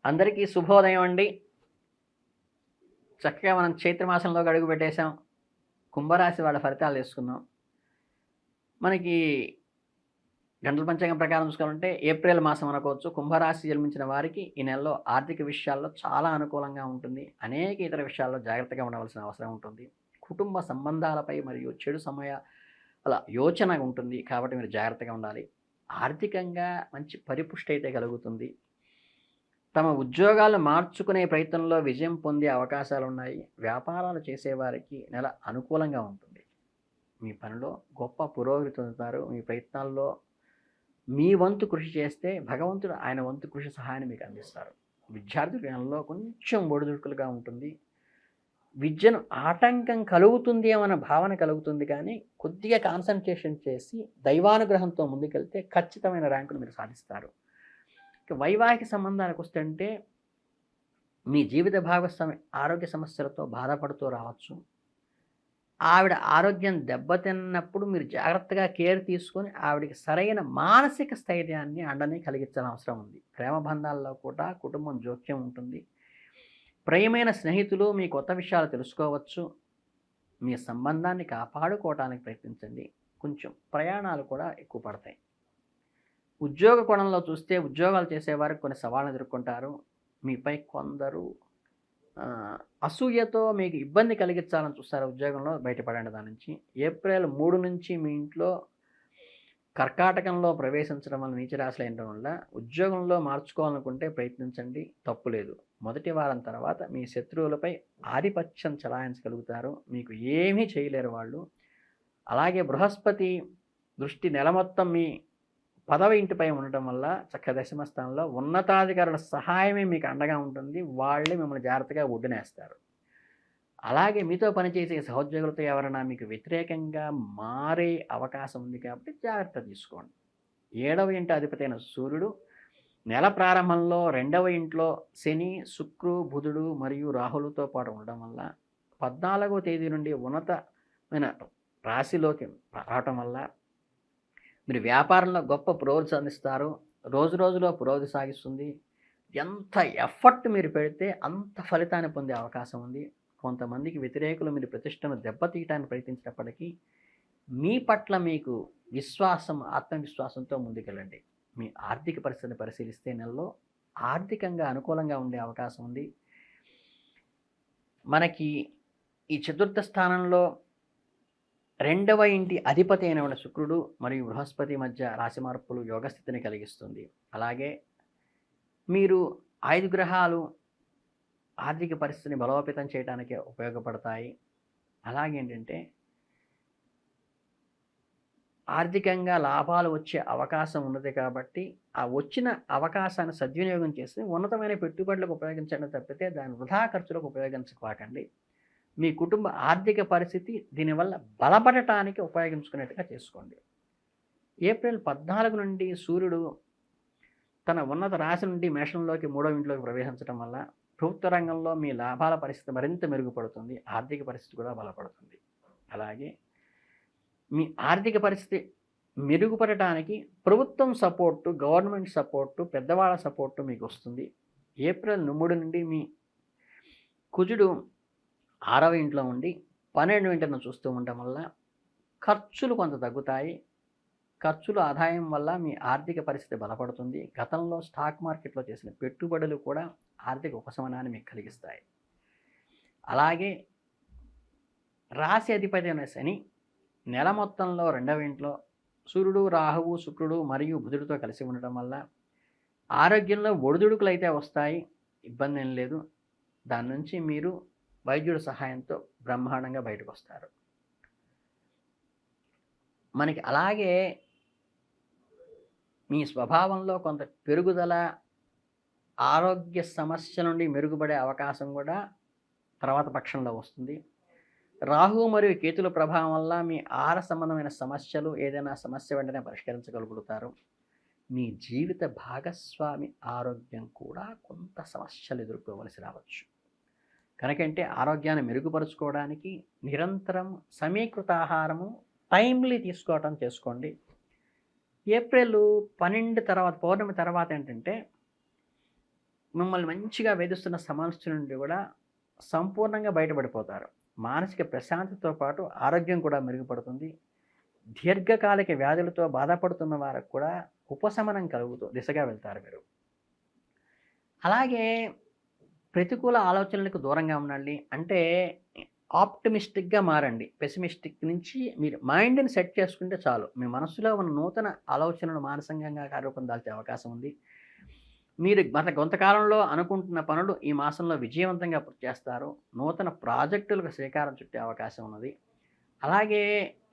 అందరికీ శుభోదయం అండి. చక్కగా మనం చైత్రమాసంలోకి అడుగు పెట్టేసాం. కుంభరాశి వాళ్ళ ఫలితాలు తీసుకుందాం. మనకి గంటల పంచాంగం ప్రకారం చూసుకోవాలంటే ఏప్రిల్ మాసం అనుకోవచ్చు. కుంభరాశి జన్మించిన వారికి ఈ నెలలో ఆర్థిక విషయాల్లో చాలా అనుకూలంగా ఉంటుంది. అనేక ఇతర విషయాల్లో జాగ్రత్తగా ఉండవలసిన అవసరం ఉంటుంది. కుటుంబ సంబంధాలపై మరియు చెడు సమయాల యోచన ఉంటుంది. కాబట్టి మీరు జాగ్రత్తగా ఉండాలి. ఆర్థికంగా మంచి పరిపుష్టి అయితే కలుగుతుంది. తమ ఉద్యోగాలు మార్చుకునే ప్రయత్నంలో విజయం పొందే అవకాశాలున్నాయి. వ్యాపారాలు చేసేవారికి నెల అనుకూలంగా ఉంటుంది. మీ పనిలో గొప్ప పురోగతి చెందుతారు. మీ ప్రయత్నాల్లో మీ వంతు కృషి చేస్తే భగవంతుడు ఆయన వంతు కృషి సహాయాన్ని మీకు అందిస్తారు. విద్యార్థుల నెలలో కొంచెం ఒడిదుడుకులుగా ఉంటుంది. విద్యను ఆటంకం కలుగుతుంది అన్న భావన కలుగుతుంది, కానీ కొద్దిగా కాన్సన్ట్రేషన్ చేసి దైవానుగ్రహంతో ముందుకెళ్తే ఖచ్చితమైన ర్యాంకులు మీరు సాధిస్తారు. వైవాహిక సంబంధాలకు వస్తుంటే మీ జీవిత భాగస్వామి ఆరోగ్య సమస్యలతో బాధపడుతూ రావచ్చు. ఆవిడ ఆరోగ్యం దెబ్బతిన్నప్పుడు మీరు జాగ్రత్తగా కేర్ తీసుకొని ఆవిడకి సరైన మానసిక స్థైర్యాన్ని అండని కలిగించాల్సిన అవసరం ఉంది. ప్రేమ బంధాల్లో కూడా కుటుంబం జోక్యం ఉంటుంది. ప్రియమైన స్నేహితులు మీ కొత్త విషయాలు తెలుసుకోవచ్చు. మీ సంబంధాన్ని కాపాడుకోవడానికి ప్రయత్నించండి. కొంచెం ప్రయాణాలు కూడా ఎక్కువ పడతాయి. ఉద్యోగ కోణంలో చూస్తే ఉద్యోగాలు చేసేవారికి కొన్ని సవాళ్ళను ఎదుర్కొంటారు. మీపై కొందరు అసూయతో మీకు ఇబ్బంది కలిగించాలని చూస్తారు. ఉద్యోగంలో బయటపడండి దాని నుంచి. ఏప్రిల్ 3 నుంచి మీ ఇంట్లో కర్కాటకంలో ప్రవేశించడం వల్ల నీచరాశులు ఉండడం వల్ల ఉద్యోగంలో మార్చుకోవాలనుకుంటే ప్రయత్నించండి, తప్పు లేదు. మొదటి వారం తర్వాత మీ శత్రువులపై ఆధిపత్యం చలాయించగలుగుతారు. మీకు ఏమీ చేయలేరు వాళ్ళు. అలాగే బృహస్పతి దృష్టి నెల మొత్తం మీ పదవ ఇంటిపై ఉండటం వల్ల చక్క దశమ స్థానంలో ఉన్నతాధికారుల సహాయమే మీకు అండగా ఉంటుంది. వాళ్ళే మిమ్మల్ని జాగ్రత్తగా ఒడ్డునేస్తారు. అలాగే మీతో పనిచేసే సహోద్యోగులతో ఎవరైనా మీకు వ్యతిరేకంగా మారే అవకాశం ఉంది, కాబట్టి జాగ్రత్త తీసుకోండి. 7వ ఇంటి అధిపతి అయిన సూర్యుడు నెల ప్రారంభంలో 2వ ఇంట్లో శని, శుక్రు, బుధుడు మరియు రాహులతో పాటు ఉండడం వల్ల 14వ తేదీ నుండి ఉన్నతమైన రాశిలోకి రావటం వల్ల మీరు వ్యాపారంలో గొప్ప పురోగతి సాధిస్తారు. రోజు రోజులో పురోగతి సాగిస్తుంది. ఎంత ఎఫర్ట్ మీరు పెడితే అంత ఫలితాన్ని పొందే అవకాశం ఉంది. కొంతమందికి వ్యతిరేకులు మీరు ప్రతిష్టను దెబ్బతీయడానికి ప్రయత్నించినప్పటికీ మీ పట్ల మీకు విశ్వాసం, ఆత్మవిశ్వాసంతో ముందుకెళ్ళండి. మీ ఆర్థిక పరిస్థితిని పరిశీలిస్తే నెలలో ఆర్థికంగా అనుకూలంగా ఉండే అవకాశం ఉంది. మనకి ఈ చతుర్థ స్థానంలో 2వ ఇంటి అధిపతి అయిన శుక్రుడు మరియు బృహస్పతి మధ్య రాశి మార్పులు యోగస్థితిని కలిగిస్తుంది. అలాగే మీరు 5 గ్రహాలు ఆర్థిక పరిస్థితిని బలోపేతం చేయడానికి ఉపయోగపడతాయి. అలాగే ఏంటంటే ఆర్థికంగా లాభాలు వచ్చే అవకాశం ఉన్నది, కాబట్టి ఆ వచ్చిన అవకాశాన్ని సద్వినియోగం చేసి ఉన్నతమైన పెట్టుబడులకు ఉపయోగించడం తప్పితే దాని వృధా ఖర్చులకు ఉపయోగించకండి. మీ కుటుంబ ఆర్థిక పరిస్థితి దీనివల్ల బలపడటానికి ఉపయోగించుకునేట్టుగా చేసుకోండి. ఏప్రిల్ 14 నుండి సూర్యుడు తన ఉన్నత రాశి నుండి మేషంలోకి 3వ ఇంట్లోకి ప్రవేశించడం వల్ల ప్రభుత్వ రంగంలో మీ లాభాల పరిస్థితి మరింత మెరుగుపడుతుంది. ఆర్థిక పరిస్థితి కూడా బలపడుతుంది. అలాగే మీ ఆర్థిక పరిస్థితి మెరుగుపడటానికి ప్రభుత్వం సపోర్టు, గవర్నమెంట్ సపోర్టు, పెద్దవాళ్ళ సపోర్టు మీకు వస్తుంది. ఏప్రిల్ 3 నుండి మీ కుజుడు 6వ ఇంట్లో ఉండి 12వ ఇంటిని చూస్తూ ఉండటం వల్ల ఖర్చులు కొంత తగ్గుతాయి. ఖర్చులు ఆదాయం వల్ల మీ ఆర్థిక పరిస్థితి బలపడుతుంది. గతంలో స్టాక్ మార్కెట్లో చేసిన పెట్టుబడులు కూడా ఆర్థిక ఉపశమనాన్ని మీకు కలిగిస్తాయి. అలాగే రాశి అధిపతి అయిన శని నెల మొత్తంలో 2వ ఇంట్లో సూర్యుడు, రాహువు, శుక్రుడు మరియు బుధుడితో కలిసి ఉండటం వల్ల ఆరోగ్యంలో ఒడిదుడుకులు అయితే వస్తాయి, ఇబ్బంది ఏం లేదు. దాని నుంచి మీరు వైద్యుడి సహాయంతో బ్రహ్మాండంగా బయటకు వస్తారు. మనకి అలాగే మీ స్వభావంలో కొంత పెరుగుదల, ఆరోగ్య సమస్య నుండి మెరుగుపడే అవకాశం కూడా తర్వాత పక్షంలో వస్తుంది. రాహు మరియు కేతుల ప్రభావం వల్ల మీ ఆహార సంబంధమైన సమస్యలు, ఏదైనా సమస్య వెంటనే పరిష్కరించగలుగుతారు. మీ జీవిత భాగస్వామి ఆరోగ్యం కూడా కొంత సమస్యలు ఎదుర్కోవలసి రావచ్చు. కనుకంటే ఆరోగ్యాన్ని మెరుగుపరుచుకోవడానికి నిరంతరం సమీకృత ఆహారము, టైమ్లీ తీసుకోవటం చేసుకోండి. ఏప్రిల్ 12 తర్వాత, పౌర్ణమి తర్వాత ఏంటంటే మిమ్మల్ని మంచిగా వేధిస్తున్న సమస్య నుండి కూడా సంపూర్ణంగా బయటపడిపోతారు. మానసిక ప్రశాంతతతో పాటు ఆరోగ్యం కూడా మెరుగుపడుతుంది. దీర్ఘకాలిక వ్యాధులతో బాధపడుతున్న వారికి కూడా ఉపశమనం కలుగుతూ దిశగా వెళ్తారు మీరు. అలాగే ప్రతికూల ఆలోచనలకు దూరంగా ఉండండి. అంటే ఆప్టిమిస్టిక్‌గా మారండి. పెసిమిస్టిక్ నుంచి మీరు మైండ్‌ని సెట్ చేసుకుంటే చాలు. మీ మనస్సులో ఉన్న నూతన ఆలోచనలు మానసికంగా కార్యరూపం దాల్చే అవకాశం ఉంది. మీరు గత కొంతకాలంలో అనుకుంటున్న పనులు ఈ మాసంలో విజయవంతంగా పూర్తి చేస్తారు. నూతన ప్రాజెక్టులకు శ్రీకారం చుట్టే అవకాశం ఉన్నది. అలాగే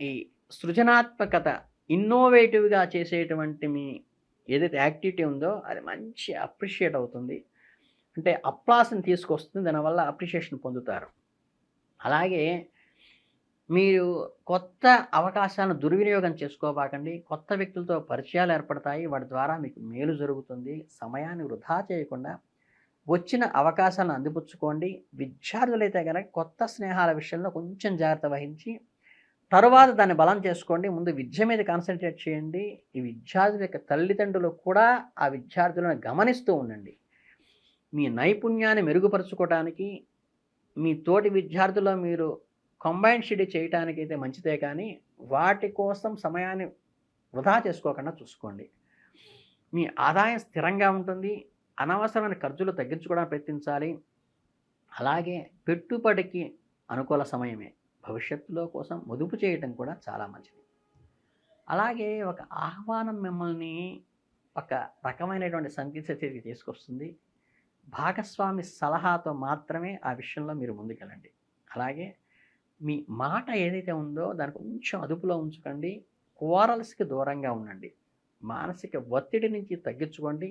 ఈ సృజనాత్మకత, ఇన్నోవేటివ్‌గా చేసేటువంటి మీ ఏదైతే యాక్టివిటీ ఉందో అది మంచి అప్రిషియేట్ అవుతుంది. అంటే అప్లాస్‌ని తీసుకొస్తుంది. దానివల్ల అప్రిషియేషన్ పొందుతారు. అలాగే మీరు కొత్త అవకాశాలను దుర్వినియోగం చేసుకోబాకండి. కొత్త వ్యక్తులతో పరిచయాలు ఏర్పడతాయి. వాటి ద్వారా మీకు మేలు జరుగుతుంది. సమయాన్ని వృధా చేయకుండా వచ్చిన అవకాశాలను అందిపుచ్చుకోండి. విద్యార్థులైతే గనక కొత్త స్నేహాల విషయంలో కొంచెం జాగ్రత్త వహించి, తరువాత దాన్ని బలం చేసుకోండి. ముందు విద్య మీద కాన్సంట్రేట్ చేయండి. ఈ విద్యార్థుల యొక్క తల్లిదండ్రులు కూడా ఆ విద్యార్థులను గమనిస్తూ ఉండండి. మీ నైపుణ్యాన్ని మెరుగుపరుచుకోవటానికి, మీ తోటి విద్యార్థుల్లో మీరు కంబైన్డ్ స్టడీ చేయటానికైతే మంచిదే కానీ, వాటి కోసం సమయాన్ని వృధా చేసుకోకుండా చూసుకోండి. మీ ఆదాయం స్థిరంగా ఉంటుంది. అనవసరమైన ఖర్చులు తగ్గించుకోవడానికి ప్రయత్నించాలి. అలాగే పెట్టుబడికి అనుకూల సమయమే. భవిష్యత్తులో కోసం పొదుపు చేయటం కూడా చాలా మంచిది. అలాగే ఒక ఆహ్వానం మిమ్మల్ని ఒక రకమైనటువంటి సంతృప్తి స్థితికి తీసుకొస్తుంది. భాగస్వామి సలహాతో మాత్రమే ఆ విషయంలో మీరు ముందుకెళ్ళండి. అలాగే మీ మాట ఏదైతే ఉందో దాన్ని కొంచెం అదుపులో ఉంచుకోండి. క్వారల్స్‌కి దూరంగా ఉండండి. మానసిక ఒత్తిడి నుంచి తగ్గించుకోండి.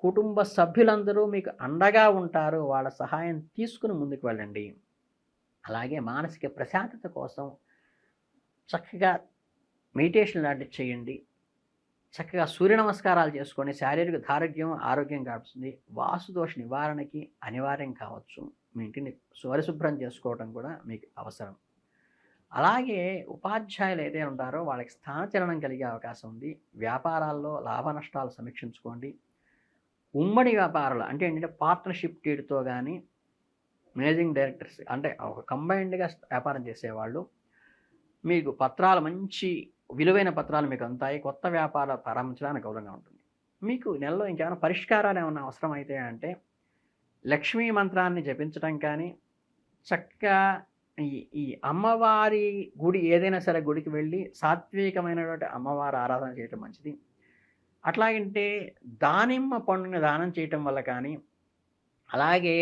కుటుంబ సభ్యులందరూ మీకు అండగా ఉంటారు. వాళ్ళ సహాయం తీసుకుని ముందుకు వెళ్ళండి. అలాగే మానసిక ప్రశాంతత కోసం చక్కగా మెడిటేషన్ లాంటివి చేయండి. చక్కగా సూర్య నమస్కారాలు చేసుకొని శారీరక దారోగ్యం, ఆరోగ్యం కాపుతుంది. వాస్తుదోష నివారణకి అనివార్యం కావచ్చు. మీ ఇంటిని పరిశుభ్రం చేసుకోవడం కూడా మీకు అవసరం. అలాగే ఉపాధ్యాయులు ఏదైతే ఉంటారో వాళ్ళకి స్థానచలనం కలిగే అవకాశం ఉంది. వ్యాపారాల్లో లాభ నష్టాలు సమీక్షించుకోండి. ఉమ్మడి వ్యాపారాలు అంటే ఏంటంటే పార్ట్నర్‌షిప్ డీడ్‌తో గానీ, మేనేజింగ్ డైరెక్టర్స్ అంటే ఒక కంబైన్డ్‌గా వ్యాపారం చేసేవాళ్ళు మీకు పత్రాలు మంచి విలువైన పత్రాలు మీకు అందుతాయి. కొత్త వ్యాపారాలు ప్రారంభించడానికి అనుకూలంగా ఉంటుంది. మీకు నెలలో ఇంకేమైనా పరిష్కారాలు ఏమైనా అవసరమైతే అంటే లక్ష్మీ మంత్రాన్ని జపించడం కానీ, చక్కగా ఈ ఈ అమ్మవారి గుడి ఏదైనా సరే గుడికి వెళ్ళి సాత్వికమైనటువంటి అమ్మవారి ఆరాధన చేయటం మంచిది. అట్లాగంటే దానిమ్మ పండుని దానం చేయటం వల్ల కానీ, అలాగే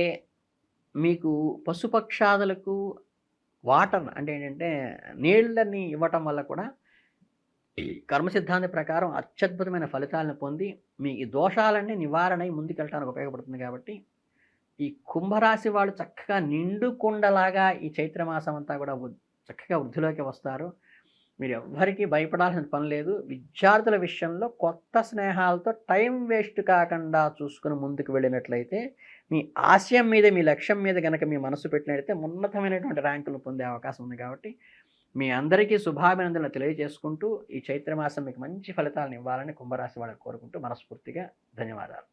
మీకు పశుపక్షాదులకు వాటర్ అంటే ఏంటంటే నీళ్ళని ఇవ్వటం వల్ల కూడా ఈ కర్మ సిద్ధాంత ప్రకారం అత్యద్భుతమైన ఫలితాలను పొంది మీ ఈ దోషాలన్నీ నివారణ అయి ముందుకెళ్ళడానికి ఉపయోగపడుతుంది. కాబట్టి ఈ కుంభరాశి వాళ్ళు చక్కగా నిండు కుండలాగా ఈ చైత్రమాసం అంతా కూడా చక్కగా వృద్ధిలోకి వస్తారు. మీరు ఎవ్వరికీ భయపడాల్సిన పని లేదు. విద్యార్థుల విషయంలో కొత్త స్నేహాలతో టైం వేస్ట్ కాకుండా చూసుకుని ముందుకు వెళ్ళినట్లయితే మీ ఆశయం మీద, మీ లక్ష్యం మీద గనక మీ మనసు పెట్టినట్లయితే ఉన్నతమైనటువంటి ర్యాంకులు పొందే అవకాశం ఉంది. కాబట్టి మీ అందరికీ శుభాభినందనలు తెలియజేసుకుంటూ ఈ చైత్రమాసం మీకు మంచి ఫలితాలను ఇవ్వాలని కుంభరాశి వాళ్ళకి కోరుకుంటూ మనస్ఫూర్తిగా ధన్యవాదాలు.